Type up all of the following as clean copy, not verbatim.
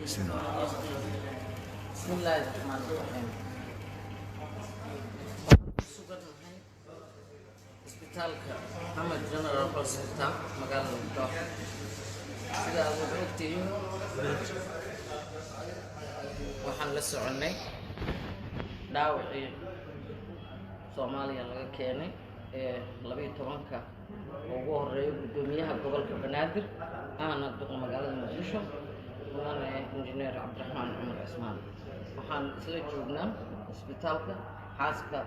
بسم الله. بسم الله الرحمن الرحيم. sugannahay isbitaalka Maxamed General Hospital magaalada Muqdisho. Sida aad ogtihiin waxaan la soconay dhaawacii Soomaaliya laga keenay ee 12ka ugu horeeyay gudoomiyaha gobolka Banaadir aana duqa magaalada Muqdisho waana injineer Cabdiraxmaan Cumar Cismaan. waxaan isla joognaa isbitaalka xaaska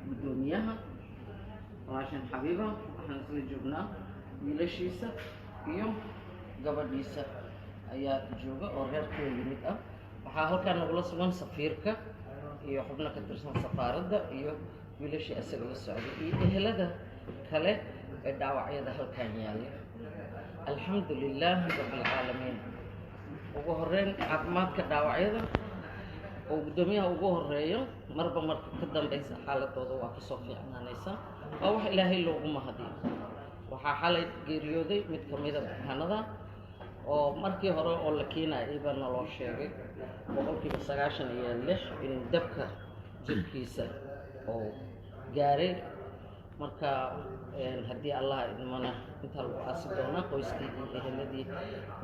gudoomiyaha Raashin Xabiiba. waxaan isla joognaa wiilashiisa iyo gabadhiisa ayaa jooga oo reerkooda yimid ah. waxaa halkaan nagula sugan safiirka iyo xubno ka tirsan safaaradda iyo wiilashii isaga la socday iyo ehelada kale ee dhaawacyada halkaan yaalla. alxamdulilah rabbil caalamiin. ugu horeyn caafimaadka dhaawacyada oo gudoomiyaha ugu horeeyo marba marka ka dambaysa xaaladooda waa kasoo fiicnaanaysa. waa wax ilaahay loogu mahadiyo. waxaa xalay geeriyooday mid ka mid ah bukaanada oo markii hore oo la keenayay baa naloo sheegay 96% in dabka jirkiisa oo gaaray. marka haddii Allah idmana inta lagu aasi doona qoyskii iyo eheladii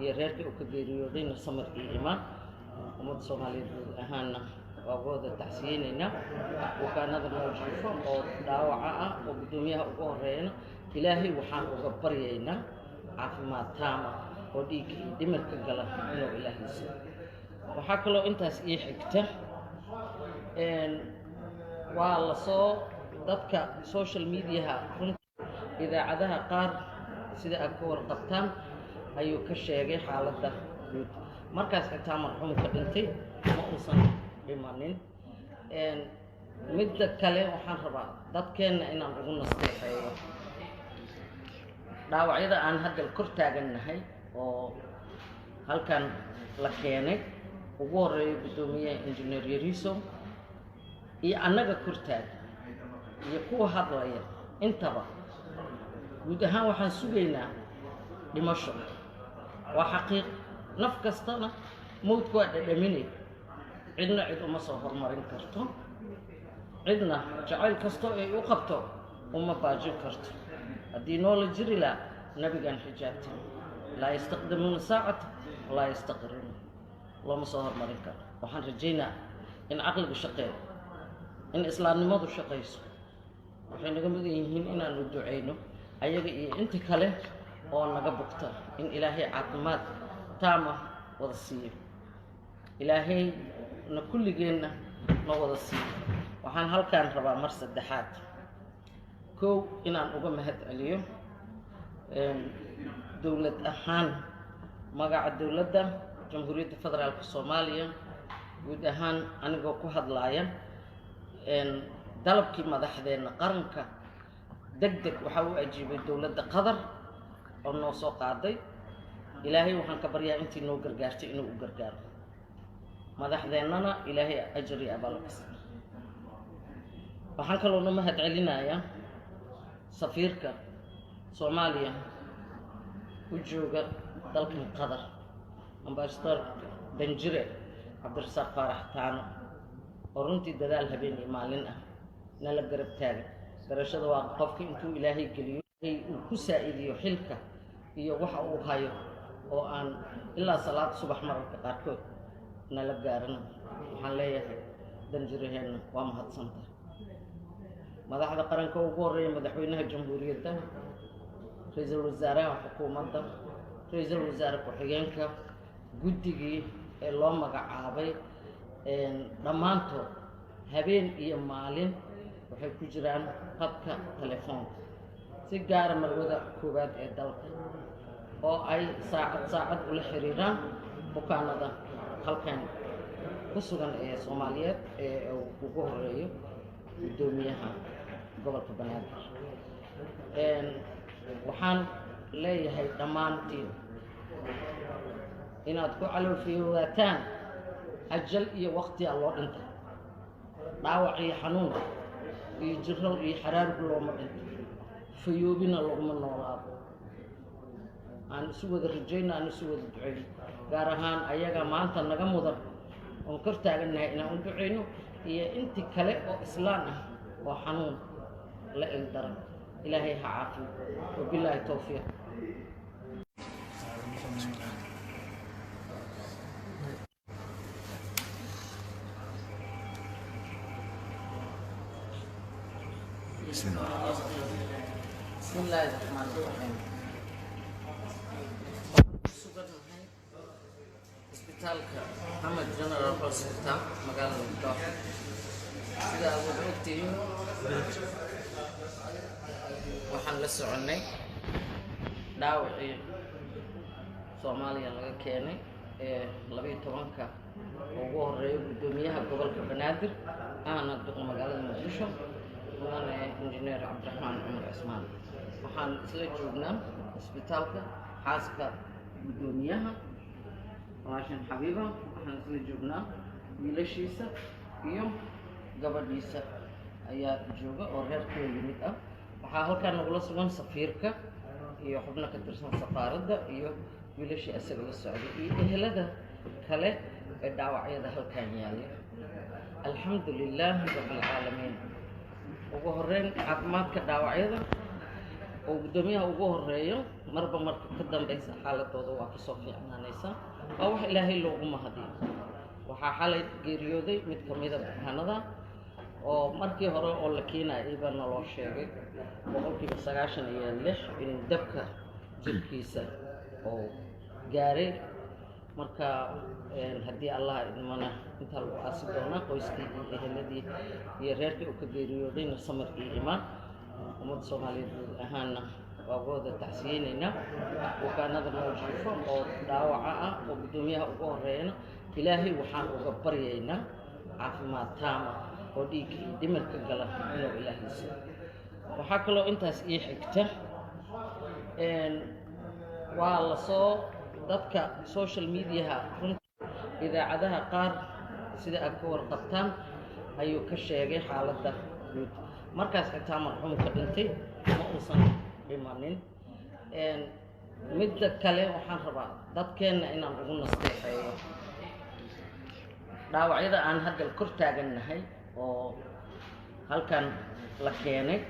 iyo reerkii uu ka geeriyoodayna samir iyo imaan ummadda Soomaaliyeed ahaana waa wada tacsiyeynayna. bukaanada mawjifo oo dhaawaca ah oo gudoomiyaha ugu horeeyana ilaahay waxaan uga baryaynaa caafimaad taam ah oo dhiig iyo dhimirka gala inuu ilaahay siiyo. waxaa kaloo intaas ii xigta waa la soo dadka social mediaha idaacadaha qaar sida aad ka warqabtaan ayuu ka sheegay xaaladda guud. markaas xitaa marxuumka dhintay ma uusan dhimanin. midda kale waxaan rabaa dadkeenna inaan ugu nasteexeeyo dhaawacyada aan hadda kor taagannahay oo halkan la keenay ugu horeeyo gudoomiyaha injineer Yariso iyo annaga kor taagan iyo kuwa hadlaya intaba guud ahaan waxaan sugaynaa dhimasho. waa xaqiiq naf kastana mowdku waa dhadhaminay. cidna cid uma soo hormarin karto, cidna jacayl kasto ay u qabto uma baajin karto. haddii noola jiri laa nabigan xijaabtin laa yastaqdimuuna saacata walaa yastaqiruuna, looma soo hormarin karo. waxaan rajaynaa in caqligu shaqeeyo, in islaamnimadu shaqayso. waxay naga mudan yihiin inaanu duceyno ayaga iyo inta kale oo naga bugta in ilaahay caafimaad taama wada siiyo. ilaahay na kulligeenna na wada siiyo. waxaan halkaan rabaa mar saddexaad kow inaan uga mahad celiyo dowlad ahaan magaca dowladda Jamhuuriyadda Federaalka Soomaaliya guud ahaan anigoo ku hadlaaya dalabkii madaxdeena qaranka degdeg waxa uu ajiibay dowladda Qatar oo noo soo qaaday. ilaahay waxaan ka baryaa intii noo gargaartay inuu u gargaaro madaxdeennana ilaahay ajri abaal ka siiyo. waxaan kaloo na mahad celinayaa safiirka Soomaaliya u jooga dalkan Qatar ambassador Danjire Cabdirasaaq Faarax Taano oo runtii dadaal habeen iyo maalin ah nala garab taagan. garashada waa qofkii intuu ilaahay geliyo uu ku saa'idiyo xilka iyo waxa uu hayo oo aan ilaa salaad subax mararka qaarkood nala gaarana. waxaan leeyahay danjiraheenna waa mahadsantahay. madaxda qaranka ugu horeeya madaxweynaha jamhuuriyadda, ra'iisul wasaaraha xukuumadda, ra'iisul wasaare ku-xigeenka, guddigii ee loo magacaabay dhammaantood habeen iyo maalin waxay ku jiraan khadka telefoonka. si gaara marwada koowaad ee dalka oo ay saacad ula xiriiraan bukaanada halkan ku sugan ee Soomaaliyeed ee ugu horeeyo gudoomiyaha gobolka Banaadir. waxaan leeyahay dhammaantiin inaad ku caloofiyowataan ajal iyo waqti loo dhintay. dhaawac iyo xanuun iyo jirro iyo xaraar looma dhinto, fayoobina laguma noolaado. aan isu wada rajayno, aan isu wada duceyno. gaar ahaan ayaga maanta naga mudan oon kor taagannahay inaan u duceyno iyo intii kale oo islaan ah oo xanuun la ildaran ilaahay ha caafiyo wabilaahi towfiiq. بسم الله الرحمن الرحيم. isbitaalka Maxamed General Hospital magaalada Muqdisho sida aad ogtihiin waxaan la soconay dhaawacii Soomaaliya laga keenay ee 12ka ugu horeeyay gudoomiyaha gobolka Banaadir aana duqa magaalada Muqdisho mudane injineer Cabdiraxmaan Cumar Cismaan. waxaan isla joognaa isbitaalka xaaska gudoomiyaha walaashan Xabiiba, waxaan isla joognaa wiilashiisa iyo gabadhiisa ayaa jooga oo reerkooda yimid ah. waxaa halkaan nagula sugan safiirka iyo xubno ka tirsan safaaradda iyo wiilashii asaga la socday iyo ehelada kale ee dhaawacyada halkaan yaalla. alxamdulilaahi rabbil caalamiin. ugu horeyn caafimaadka dhaawacyada oo gudoomiyaha ugu horeeyo marba marka ka dambaysa xaaladooda waa kasoo fiicnaanaysa, waa wax ilaahay loogu mahadiyo. waxaa xalay geeriyooday mid ka mida bukaanada oo markii hore oo la keenayay baa naloo sheegay 96% in dabka jirkiisa oo gaaray. marka haddii allah idmana intaa lagu aasi doonaa qoyskii iyo eheladii iyo reerkii uu ka geeriyoodayna samir iyo imaan. ummadda Soomaaliyeed guud ahaanna waa wada tacsiyeynaynaa. bukaanada mawjiifo oo dhaawaca ah oo gudoomiyaha ugu horeeyana ilaahay waxaan uga baryaynaa caafimaad taama oo dhiigga iyo dhimirka gala inuu ilaahay siiyo. waxaa kaloo intaas ii xigta waa la soo dadka social mediaha idaacadaha qaar sida aad ka warqabtaan ayuu ka sheegay xaaladda guud. markaas xitaa marxuumka dhintay ma uusan dhimanin. midda kale waxaan rabaa dadkeenna inaan ugu nasteexeeyo dhaawacyada aan hadda kor taagannahay oo halkan la keenay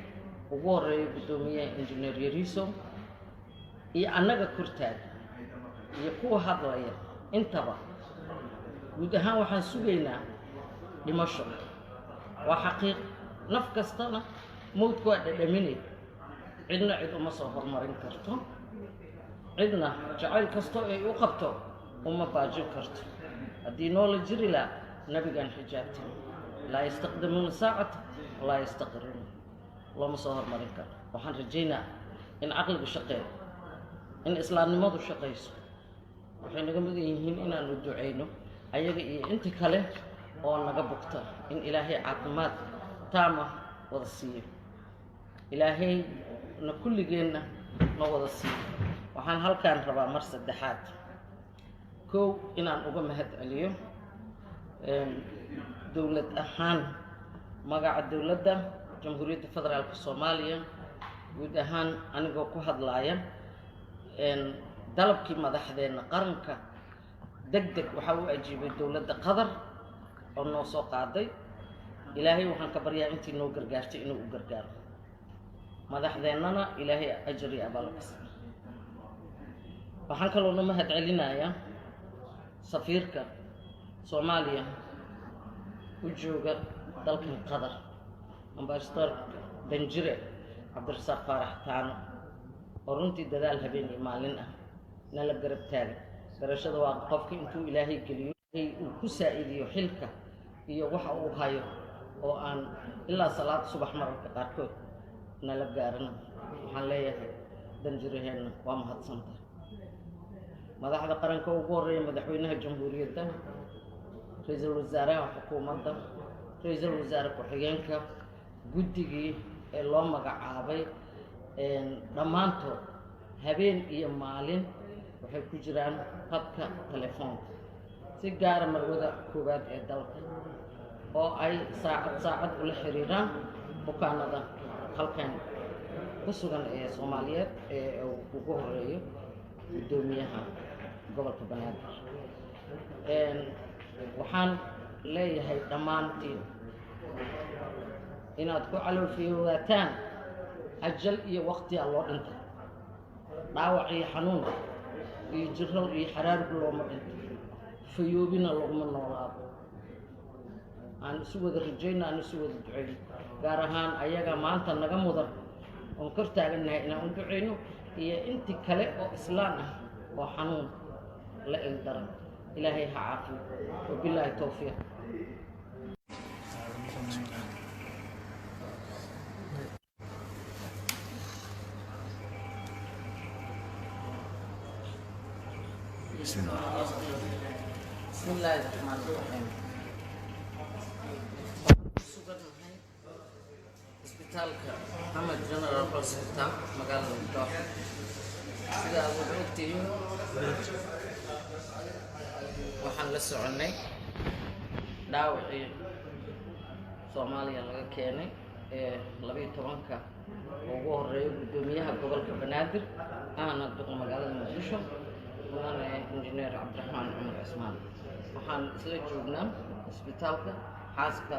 ugu horeeyo gudoomiyaha injineer Yariso iyo annaga kor taagan iyo kuwa hadlaya intaba guud ahaan waxaan sugaynaa dhimasho. waa xaqiiq naf kastana mowdku waa dhadhaminay, cidna cid uma soo hormarin karto, cidna jacayl kastoo ay u qabto uma baajin karto. haddii noola jiri lahaa nabigaan xijaabtin laa yastaqdimuuna saacata walaa yastaqrimuun, looma soo hormarin karo. waxaan rajaynaa in caqligu shaqeeyo, in islaamnimadu shaqayso. waxay naga mudan yihiin inaanu duceyno ayaga iyo inta kale oo naga bugta in ilaahay caafimaad taama wada siiyo. ilaahay na kulligeenna na wada siiyo. waxaan halkaan rabaa mar saddexaad kow inaan uga mahad celiyo dowlad ahaan magaca dowladda jamhuuriyadda federaalka Soomaaliya guud ahaan anigoo ku hadlaaya dalabkii madaxdeena qaranka degdeg waxaa u ajiibay dowladda Qatar oo noo soo qaaday. ilaahay waxaan ka baryaa intii noo gargaartay inuu u gargaaro madaxdeennana ilaahay ajar iyo abaal ka siiyo. waxaan kaloo na mahad celinayaa safiirka Soomaaliya u jooga dalkan Qatar ambassador Danjire Cabdirasaaq Faarax Taano oo runtii dadaal habeen iyo maalin ah nala garab taagan. garashada waa qofka intuu ilaahay geliyo uu ku saa'idiyo xilka iyo waxa uu hayo oo aan ilaa salaad subax mararka qaarkood nala gaarana. waxaan leeyahay danjiraheenna waa mahadsantahay. madaxda qaranka ugu horeeya madaxweynaha jamhuuriyadda, ra'iisul wasaaraha xukuumadda, ra'iisul wasaare ku-xigeenka, guddigii ee loo magacaabay dhammaantood habeen iyo maalin waxay ku jiraan qadka telefoonka. si gaara marwada koowaad ee dalka oo ay saacad ula xiriiraan bukaanada halkan ku sugan ee Soomaaliyeed ee ugu horeeyo gudoomiyaha gobolka Banaadir. waxaan leeyahay dhammaantiin inaad ku caloolfiyoodataan ajal iyo waqtiyaa loo dhintay dhaawac iyo xanuun iyo jirro iyo xaraargu looma dhinto fayoobina laguma noolaado aan isu wada rajayno aan isu wada ducayno gaar ahaan ayaga maanta naga mudan oon kor taagannahay inaan u ducayno iyo intii kale oo islaan ah oo xanuun la ildaran ilaahay ha caafiyo wabilaahi towfiiq بسم الله الرحمن الرحيم sugannahay isbitaalka Maxamed General Hospital magaalada Muqdisho sida aad ogtihiin waxaan la soconay dhaawacii Soomaaliya laga keenay ee 12ka ugu horeeyay gudoomiyaha gobolka Banaadir aana duqa magaalada Muqdisho mudane injineer Cabdiraxmaan Cumar Cismaan waxaan isla joognaa isbitaalka xaaska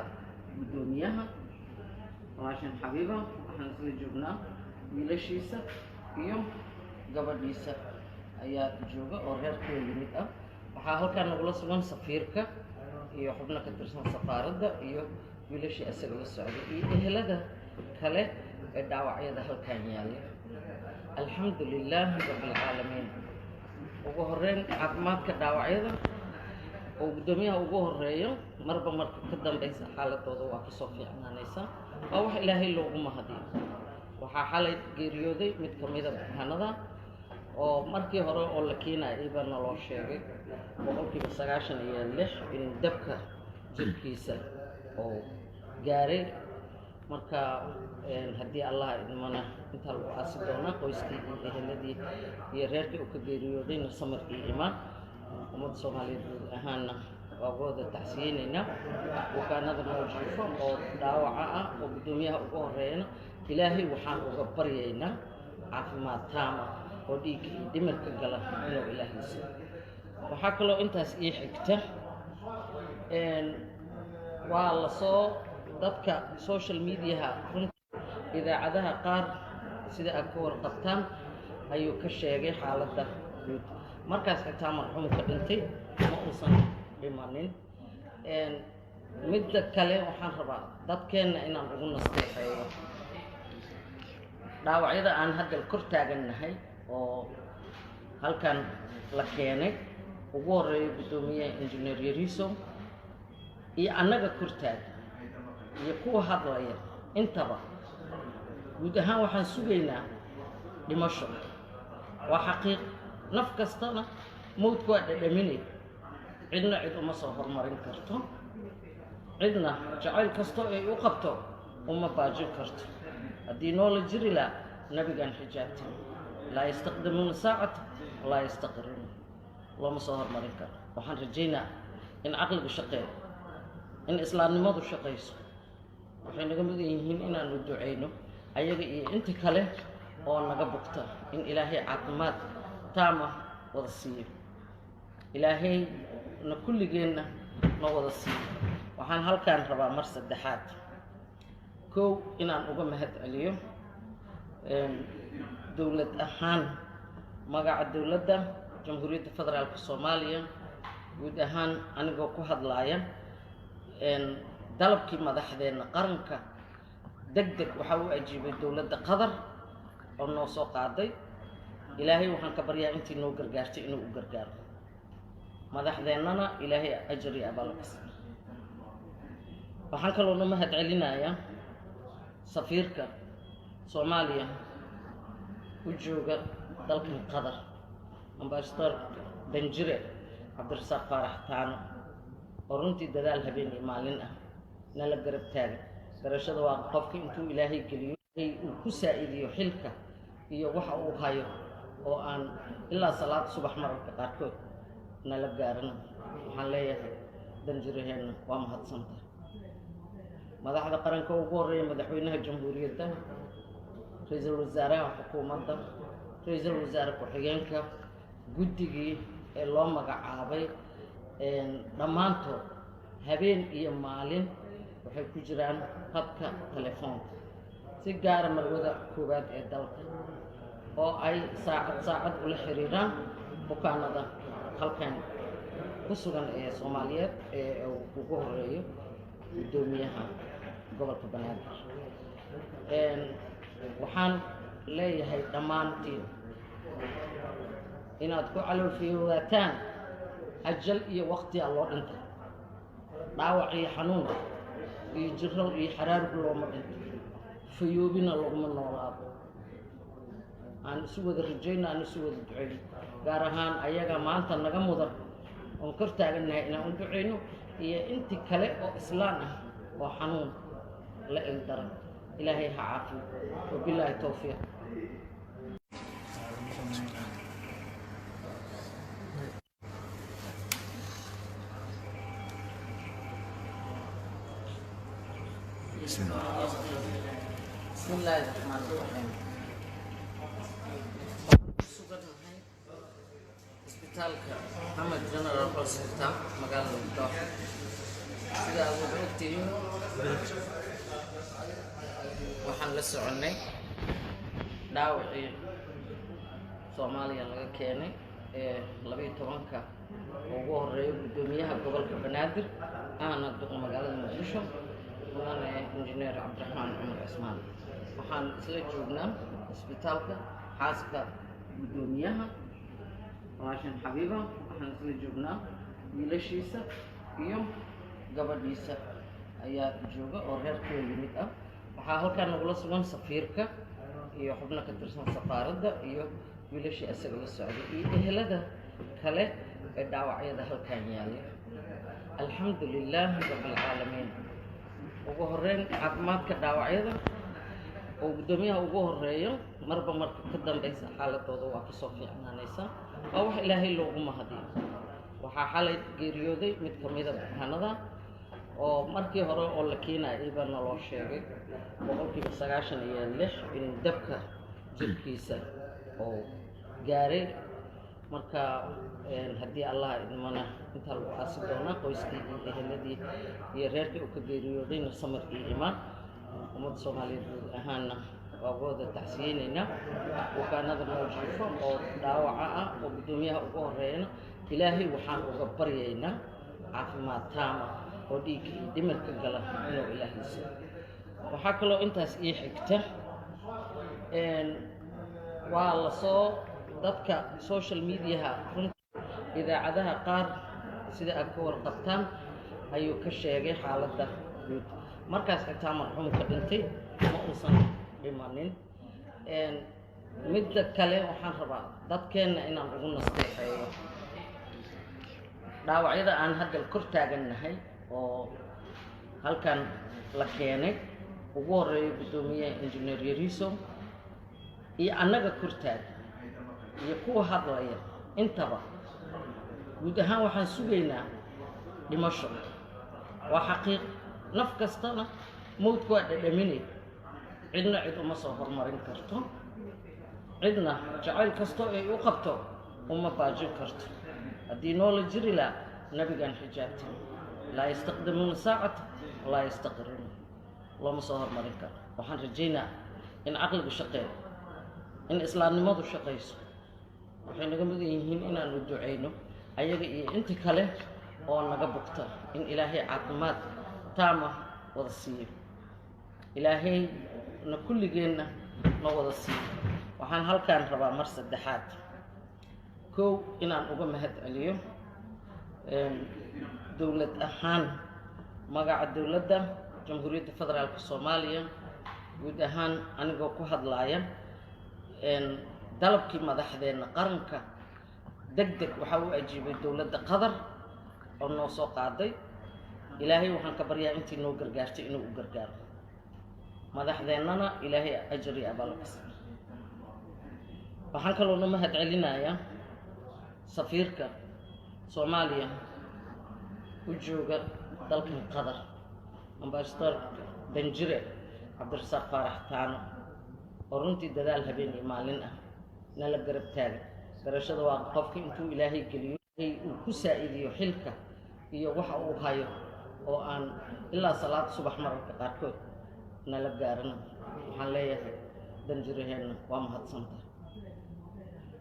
gudoomiyaha walaashan Xabiiba waxaan isla joognaa wiilashiisa iyo gabadhiisa ayaa jooga oo reerkooda yimid ah waxaa halkaan nagula sugan safiirka iyo xubno ka tirsan safaaradda iyo wiilashii asaga la socday iyo ehelada kale ee dhaawacyada halkaan yaalla alxamdulilaahi rabbil caalamiin ugu horeyn caafimaadka dhaawacyada oo gudoomiyaha ugu horeeyo marba marka ka dambaysa xaaladooda waa kasoo fiicnaanaysa waa wax ilaahay loogu mahadiyo waxaa xalay geeriyooday mid ka mida bukaanada oo markii hore oo la keenayay iba naloo sheegay 96% in dabka jirkiisa oo gaaray marka haddii Allah idmana inta lagu aasi doona qoyskii iyo eheladii iyo reerkii uu ka geeriyoodayna samir iyo imaan ummadda Soomaaliyeed ahaana waa wada tacsiyeynayna bukaanada mawjifo oo dhaawaca ah oo gudoomiyaha ugu horeeyana ilaahay waxaan uga baryaynaa caafimaad taam ah oo dhiig iyo dhimirka gala inuu ilaahay siiyo waxaa kaloo intaas ii xigta waa la soo dadka social mediaha idaacadaha qaar sida aad ka warqabtaan ayuu ka sheegay xaaladda guud markaas xitaa marxuumka dhintay ma uusan dhimanin midda kale waxaan rabaa dadkeenna inaan ugu nasteexeeyo dhaawacyada aan hadda kor taagannahay oo halkan la keenay ugu horeeyo gudoomiyaha injineer Yariso iyo annaga kor taagan iyo kuwa hadlaya intaba guud ahaan waxaan sugaynaa dhimasho waa xaqiiq naf kastana mowdku waa dhadhaminay cidna cid uma soo hormarin karto cidna jacayl kasto ay u qabto uma baajin karto haddii noola jiri laa nabigan xijaabtin laa yastaqdimuuna saacata walaa yastaqiruuna looma soo hormarin karo waxaan rajaynaa in caqliga shaqeeyo in islaamnimadu shaqayso waxay naga mudan yihiin inaanu ducayno ayaga iyo inta kale oo naga bugta in ilaahay caafimaad taam ah wada siiyo ilaahay na kulligeenna na wada siiyo waxaan halkaan rabaa mar saddexaad kow inaan uga mahad celiyo dowlad ahaan magaca dowladda jamhuuriyadda federaalka Soomaaliya guud ahaan anigoo ku hadlaaya dalabkii madaxdeena qaranka degdeg waxa uu ajiibay dowladda Qatar oo noo soo qaaday ilaahay waxaan ka baryaa intii noo gargaartay inuu u gargaaro madaxdeennana ilaahay ajri iyo abaal ka siiyo waxaan kaloo noo mahad celinayaa safiirka Soomaaliya u jooga dalkan Qatar ambassador Danjire Cabdirasaaq Faarax Taano oo runtii dadaal habeen iyo maalin ah nala garab taagan garashada waa qofka intuu ilaahay geliyo uu ku saa'idiyo xilka iyo waxa uu hayo oo aan ilaa salaad subax mararka qaarkood nala gaaran waxaan leeyahay danjiraheenna waa mahadsantahay madaxda qaranka ugu horeeya madaxweynaha jamhuuriyadda ra'iisul wasaaraha xukuumadda ra'iisul wasaare ku-xigeenka guddigii ee loo magacaabay dhammaantood habeen iyo maalin waxay ku jiraan khadka telefoonka si gaara marwada koowaad ee dalka oo ay saacad ula xiriiraan bukaanada halkan ku sugan ee Soomaaliyeed ee ugu horeeyo gudoomiyaha gobolka Banaadir. Waxaan leeyahay dhammaantiin inaad ku caloofiyowataan ajal iyo waqti loo dhintay, dhaawac iyo xanuun iyo jirro iyo xaraarku looma dhinto, fayoobina laguma noolaado. aan isu wada rajayno, aan isu wada ducayno, gaar ahaan ayaga maanta naga mudan oon kor taagannahay inaan u ducayno iyo intii kale oo islaan ah oo xanuun la ildaran. ilaahay ha caafiyo, wabilaahi tawfiiq. بسم الله الرحمن الرحيم. سuganahay isbitaalka Maxamed General Hospital magaalada Muqdisho. sida aad ogtihiin waxaan la soconay dhaawacii Soomaaliya laga keenay ee 12ka ugu horeeyay gudoomiyaha gobolka Banaadir aana duq magaalada Muqdisho mudane injineer Cabdiraxmaan Cumar Cismaan. waxaan isla joognaa isbitaalka xaaska gudoomiyaha Raashin Xabiiba. waxaan isla joognaa wiilashiisa iyo gabadhiisa ayaa jooga oo reerkooda yimid ah. waxaa halkaan nagula sugan safiirka iyo xubno ka tirsan safaaradda iyo wiilashii asaga la socday iyo ehelada kale ee dhaawacyada halkaan yaalla. alxamdulilah rabbil caalamiin. ugu horeyn caafimaadka dhaawacyada oo gudoomiyaha ugu horeeyo marba marka ka dambaysa xaaladooda waa ka soo fiicnaanaysa. waa wax ilaahay loogu mahadiyo. waxaa xalay geeriyooday mid ka mid ah bukaanada oo markii hore oo la keenay iba naloo sheegay 96% in dabka jirkiisa oo gaaray. marka haddii Allah idmana inta lagu aasi doona qoyskii iyo eheladii iyo reerkii uu ka geeriyoodayna samir iyo imaan. ummadda Soomaaliyeed guud ahaanna waa wada tacsiyeynayna bukaanada noo jiifo oo dhaawaca ah oo gudoomiyaha ugu horeeyana ilaahay waxaan uga baryaynaa caafimaad taama oo dhiig iyo dhimirka gala inuu ilaahay siiyo. waxaa kaloo intaas ii xigta waa la soo dadka social mediaha idaacadaha qaar sida aad ka warqabtaan ayuu ka sheegay xaaladda guud. markaas xitaa marxuumka dhintay ma uusan dhimanin. midda kale waxaan rabaa dadkeenna inaan ugu nasteexeeyo dhaawacyada aan hadda kor taagannahay oo halkan la keenay ugu horeeyo gudoomiyaha injineer Yariso iyo annaga kor taagan iyo kuwa hadlaya intaba guud ahaan waxaan sugaynaa dhimasho. waa xaqiiq naf kastana mowdku waa dhadhaminay. cidna cid uma soo hormarin karto, cidna jacayl kasto ay u qabto uma baajin karto. haddii noola jiri lahaa nabigaan xijaabtin laa yastaqdimuuna saacata walaa yastaqiruuna, looma soo hormarin karo. waxaan rajaynaa in caqligu shaqeeyo, in islaamnimadu shaqayso. waxay naga mudan yihiin inaanu ducayno ayaga iyo intii kale oo naga bugta in ilaahay caafimaad taama wada siiyo. ilaahay na kulligeenna na wada siiyo. waxaan halkaan rabaa mar saddexaad kow inaan uga mahad celiyo dowlad ahaan magaca dowladda Jamhuuriyadda Federaalka Soomaaliya guud ahaan anigoo ku hadlaaya dalabkii madaxdeena qaranka degdeg waxa uu ajiibay dowladda Qatar oo noo soo qaaday. ilaahay waxaan ka baryaa intii noo gargaartay inuu u gargaaro madaxdeennana ilaahay ajar iyo abaal ka siiyo. waxaan kaloo na mahad celinayaa safiirka Soomaaliya u jooga dalkan Qatar ambassador Danjire Cabdirasaaq Faarax Taano oo runtii dadaal habeen iyo maalin ah nala garab taagan. garashada waa qofka intuu ilaahay geliyo uu ku saa'idiyo xilka iyo waxa uu hayo oo aan ilaa salaad subax mararka qaarkood nala gaarin waxaan leeyahay danjiraheenna waa mahadsantahay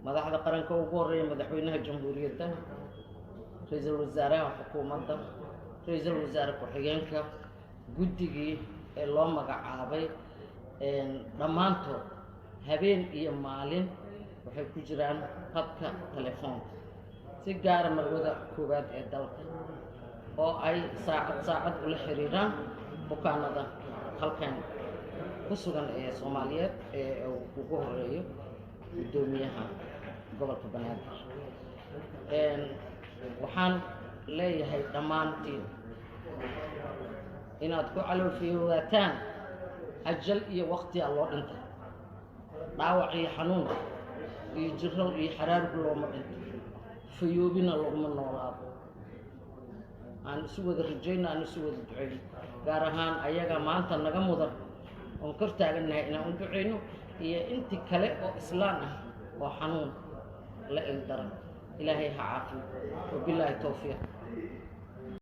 madaxda qaranka ugu horeeya madaxweynaha jamhuuriyadda ra'iisul wasaaraha xukuumadda ra'iisul wasaare ku-xigeenka guddigii ee loo magacaabay dhammaantood habeen iyo maalin waxay ku jiraan khadka telefoonka si gaara marwada koowaad ee dalka oo ay saacad ula xiriiraan bukaanada halkan ku sugan ee Soomaaliyeed ee ugu horeeyo gudoomiyaha gobolka Banaadir waxaan leeyahay dhammaantiin inaad ku caloofiyowataan ajal iyo waqti loo dhinta dhaawac iyo xanuun iyo jirro iyo xaraarku looma dhinto fayoobina looma noolaado aan isu wada rajayno aan isu wada duceyno gaar ahaan ayaga maanta naga mudan oon kor taaganahay inaan u duceyno iyo inti kale oo islaan ah oo xanuun la ildaran ilaahay ha caafiyo wabilaahi tawfiiq